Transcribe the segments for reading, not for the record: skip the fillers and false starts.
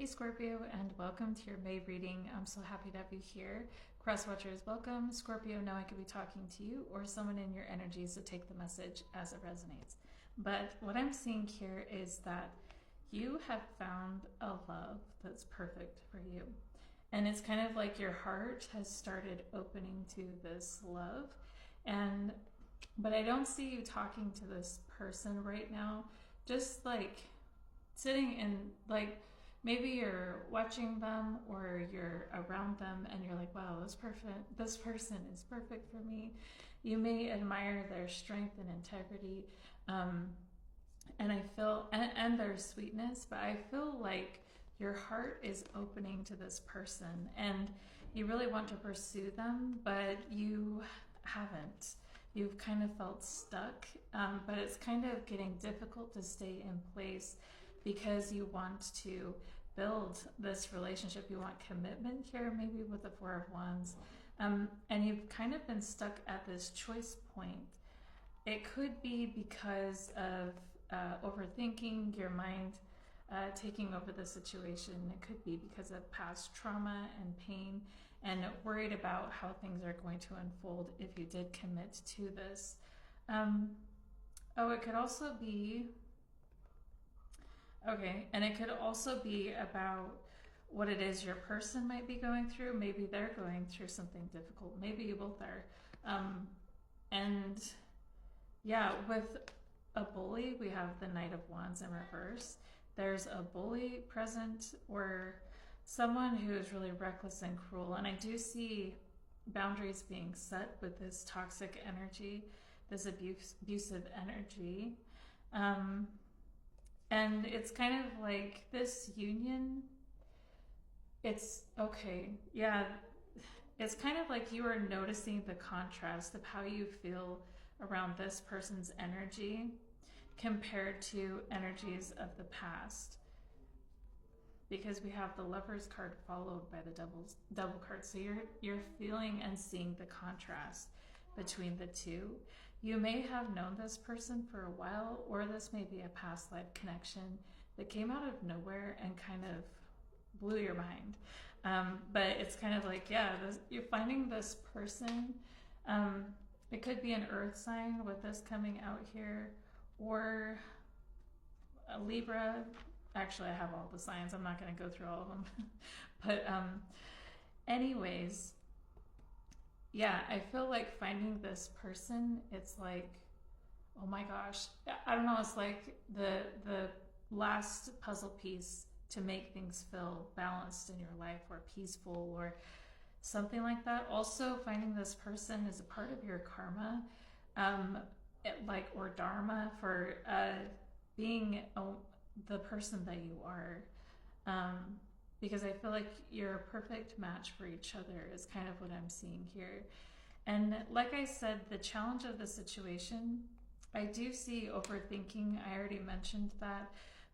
Hey Scorpio, and welcome to your May reading. I'm so happy to have you here. Cross watchers, welcome. Scorpio, know I could be talking to you or someone in your energies, so take the message as it resonates. But what I'm seeing here is that you have found a love that's perfect for you. And it's kind of like your heart has started opening to this love. But I don't see you talking to this person right now. Just like sitting in, like, maybe you're watching them or you're around them and you're like, wow, this person is perfect for me. You may admire their strength and integrity, and I feel and their sweetness, but I feel like your heart is opening to this person and you really want to pursue them, but you haven't. You've kind of felt stuck, but it's kind of getting difficult to stay in place because you want to build this relationship. You want commitment here, maybe with the Four of Wands. And you've kind of been stuck at this choice point. It could be because of overthinking, your mind taking over the situation. It could be because of past trauma and pain and worried about how things are going to unfold if you did commit to this. It could also be okay, and it could also be about what it is your person might be going through. Maybe they're going through something difficult. Maybe you both are. And yeah, with a bully, we have the Knight of Wands in reverse. There's a bully present or someone who is really reckless and cruel. And I do see boundaries being set with this toxic energy, this abusive energy. And it's kind of like this union, it's okay. Yeah, it's kind of like you are noticing the contrast of how you feel around this person's energy compared to energies of the past. Because we have the Lovers card followed by the double card. So you're feeling and seeing the contrast between the two. You may have known this person for a while, or this may be a past life connection that came out of nowhere and kind of blew your mind. But it's kind of like, yeah, you're finding this person. It could be an earth sign with this coming out here, or a Libra. Actually, I have all the signs. I'm not going to go through all of them. But anyways, yeah, I feel like finding this person, it's like, oh my gosh, I don't know, it's like the last puzzle piece to make things feel balanced in your life or peaceful or something like that. Also, finding this person is a part of your karma, or dharma for being the person that you are. Because I feel like you're a perfect match for each other is kind of what I'm seeing here. And like I said, the challenge of the situation, I do see overthinking. I already mentioned that,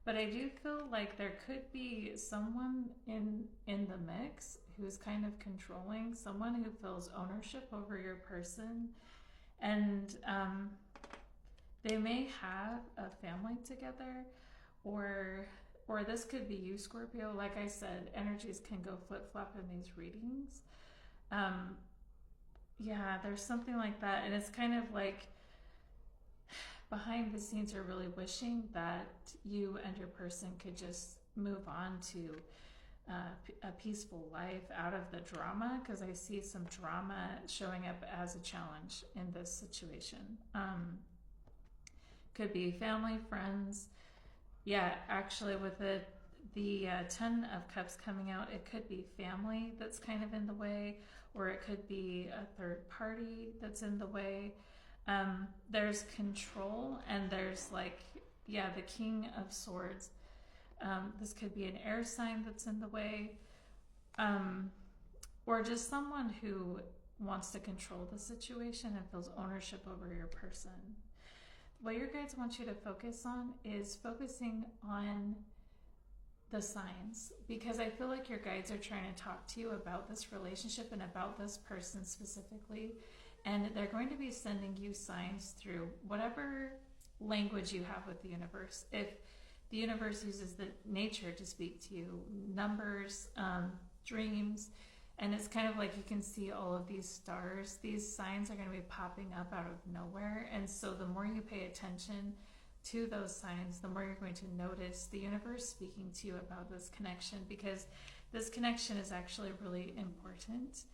but I do feel like there could be someone in the mix who's kind of controlling, someone who feels ownership over your person, and they may have a family together, or this could be you, Scorpio. Like I said, energies can go flip-flop in these readings. Yeah, there's something like that. And it's kind of like behind the scenes you're really wishing that you and your person could just move on to a peaceful life out of the drama, because I see some drama showing up as a challenge in this situation. Could be family, friends. Yeah, actually, with the Ten of Cups coming out, it could be family that's kind of in the way, or it could be a third party that's in the way. There's control, and there's the King of Swords. This could be an air sign that's in the way, or just someone who wants to control the situation and feels ownership over your person. What your guides want you to focus on is focusing on the signs, because I feel like your guides are trying to talk to you about this relationship and about this person specifically, and they're going to be sending you signs through whatever language you have with the universe. If the universe uses the nature to speak to you, numbers, dreams, and it's kind of like you can see all of these stars. These signs are going to be popping up out of nowhere, and so the more you pay attention to those signs, the more you're going to notice the universe speaking to you about this connection, because this connection is actually really important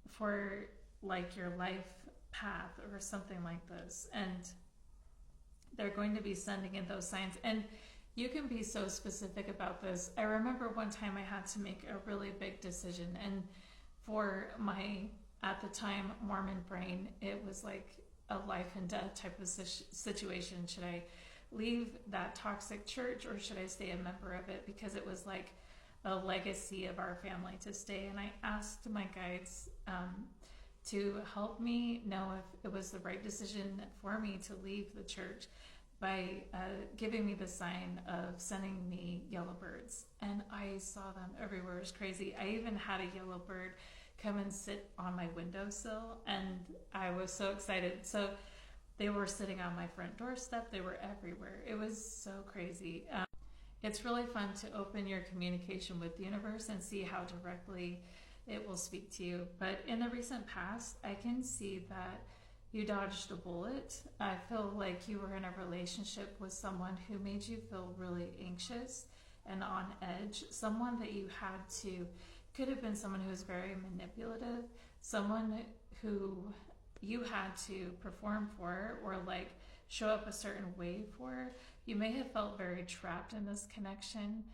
for like your life path or something like this. And they're going to be sending in those signs, and you can be so specific about this. I remember one time I had to make a really big decision, and for my, at the time, Mormon brain, it was like a life and death type of situation. Should I leave that toxic church, or should I stay a member of it? Because it was like a legacy of our family to stay. And I asked my guides to help me know if it was the right decision for me to leave the church by giving me the sign of sending me yellow birds. And I saw them everywhere. It was crazy. I even had a yellow bird come and sit on my windowsill, and I was so excited. So they were sitting on my front doorstep. They were everywhere. It was so crazy. It's really fun to open your communication with the universe and see how directly it will speak to you. But in the recent past, I can see that you dodged a bullet. I feel like you were in a relationship with someone who made you feel really anxious and on edge. Someone that you had to, could have been someone who was very manipulative, someone who you had to perform for or like show up a certain way for. You may have felt very trapped in this connection.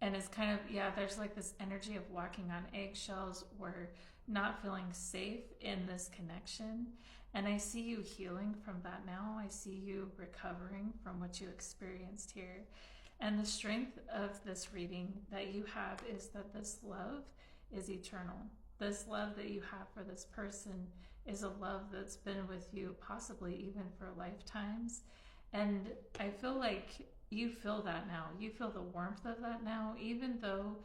And it's kind of, yeah, there's like this energy of walking on eggshells or not feeling safe in this connection. And I see you healing from that now. I see you recovering from what you experienced here. And the strength of this reading that you have is that this love is eternal. This love that you have for this person is a love that's been with you possibly even for lifetimes. And I feel like you feel that now. You feel the warmth of that now, even though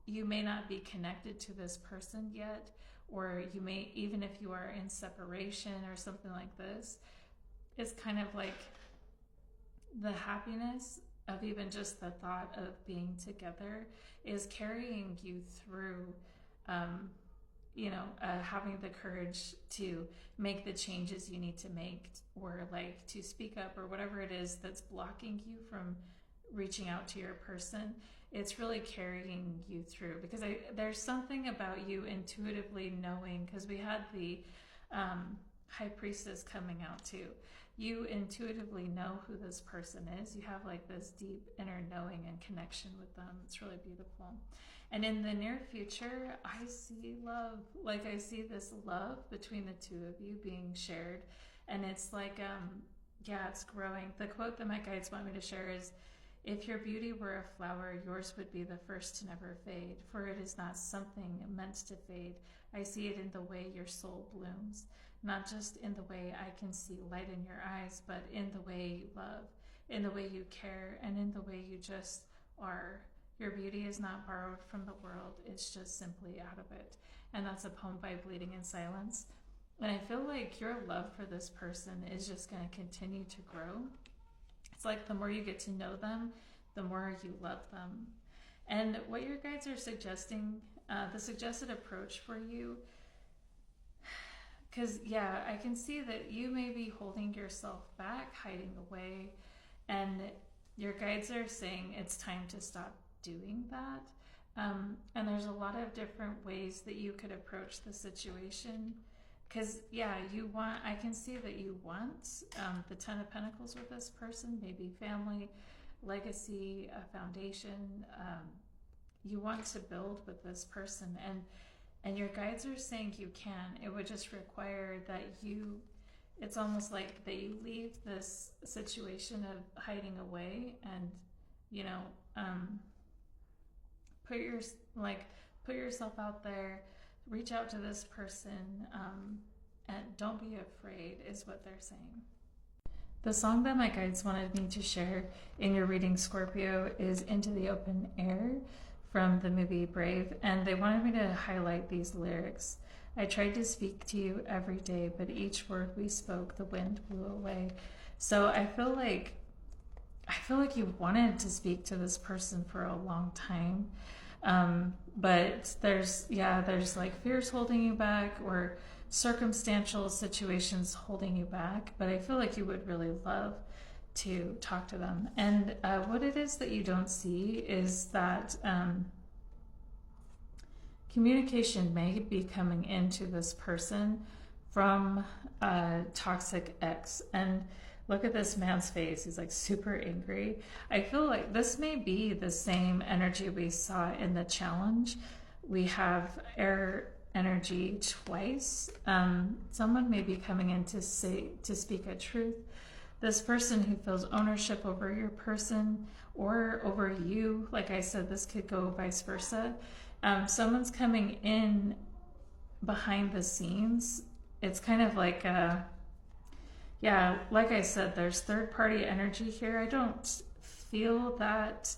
you may not be connected to this person yet, or you may, even if you are in separation or something like this, it's kind of like the happiness of even just the thought of being together is carrying you through, having the courage to make the changes you need to make, or like to speak up, or whatever it is that's blocking you from reaching out to your person. It's really carrying you through, because there's something about you intuitively knowing, because we had the high priestess coming out too. You intuitively know who this person is. You have like this deep inner knowing and connection with them. It's really beautiful. And in the near future, I see love. Like I see this love between the two of you being shared. And it's like, it's growing. The quote that my guides want me to share is, "If your beauty were a flower, yours would be the first to never fade, for it is not something meant to fade. I see it in the way your soul blooms, not just in the way I can see light in your eyes, but in the way you love, in the way you care, and in the way you just are. Your beauty is not borrowed from the world, it's just simply out of it." And that's a poem by Bleeding in Silence. And I feel like your love for this person is just going to continue to grow. It's like the more you get to know them, the more you love them. And what your guides are suggesting, the suggested approach for you, because I can see that you may be holding yourself back, hiding away, and your guides are saying it's time to stop doing that. And there's a lot of different ways that you could approach the situation. Because, I can see that you want the Ten of Pentacles with this person, maybe family, legacy, a foundation. You want to build with this person, and your guides are saying you can. It would just require that it's almost like that you leave this situation of hiding away and, put yourself out there. Reach out to this person, and don't be afraid, is what they're saying. The song that my guides wanted me to share in your reading, Scorpio, is Into the Open Air from the movie Brave, and they wanted me to highlight these lyrics. "I tried to speak to you every day, but each word we spoke, the wind blew away." So I feel like I feel like you wanted to speak to this person for a long time. But there's like fears holding you back, or circumstantial situations holding you back. But I feel like you would really love to talk to them. And what it is that you don't see is that communication may be coming into this person from a toxic ex. And look at this man's face. He's like super angry. I feel like this may be the same energy we saw in the challenge. We have air energy twice. Someone may be coming in to speak a truth. This person who feels ownership over your person or over you, like I said, this could go vice versa. Someone's coming in behind the scenes. It's kind of like like I said, there's third party energy here. I don't feel that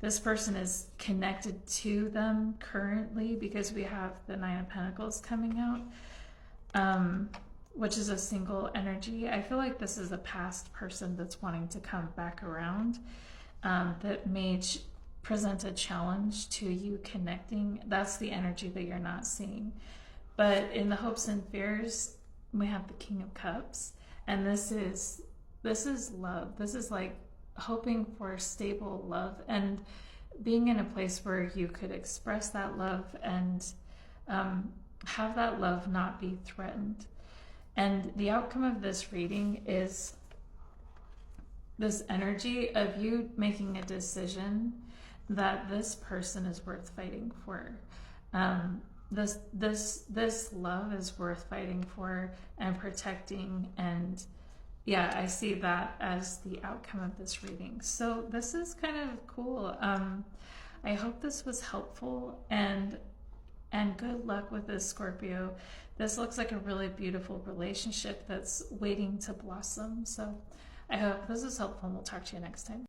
this person is connected to them currently, because we have the Nine of Pentacles coming out, which is a single energy. I feel like this is a past person that's wanting to come back around, that may present a challenge to you connecting. That's the energy that you're not seeing. But in the hopes and fears, we have the King of Cups. And this is love. This is like hoping for stable love and being in a place where you could express that love and have that love not be threatened. And the outcome of this reading is this energy of you making a decision that this person is worth fighting for. This love is worth fighting for and protecting, and I see that as the outcome of this reading. So this is kind of cool. I hope this was helpful, and good luck with this, Scorpio. This looks like a really beautiful relationship that's waiting to blossom. So I hope this is helpful, and we'll talk to you next time.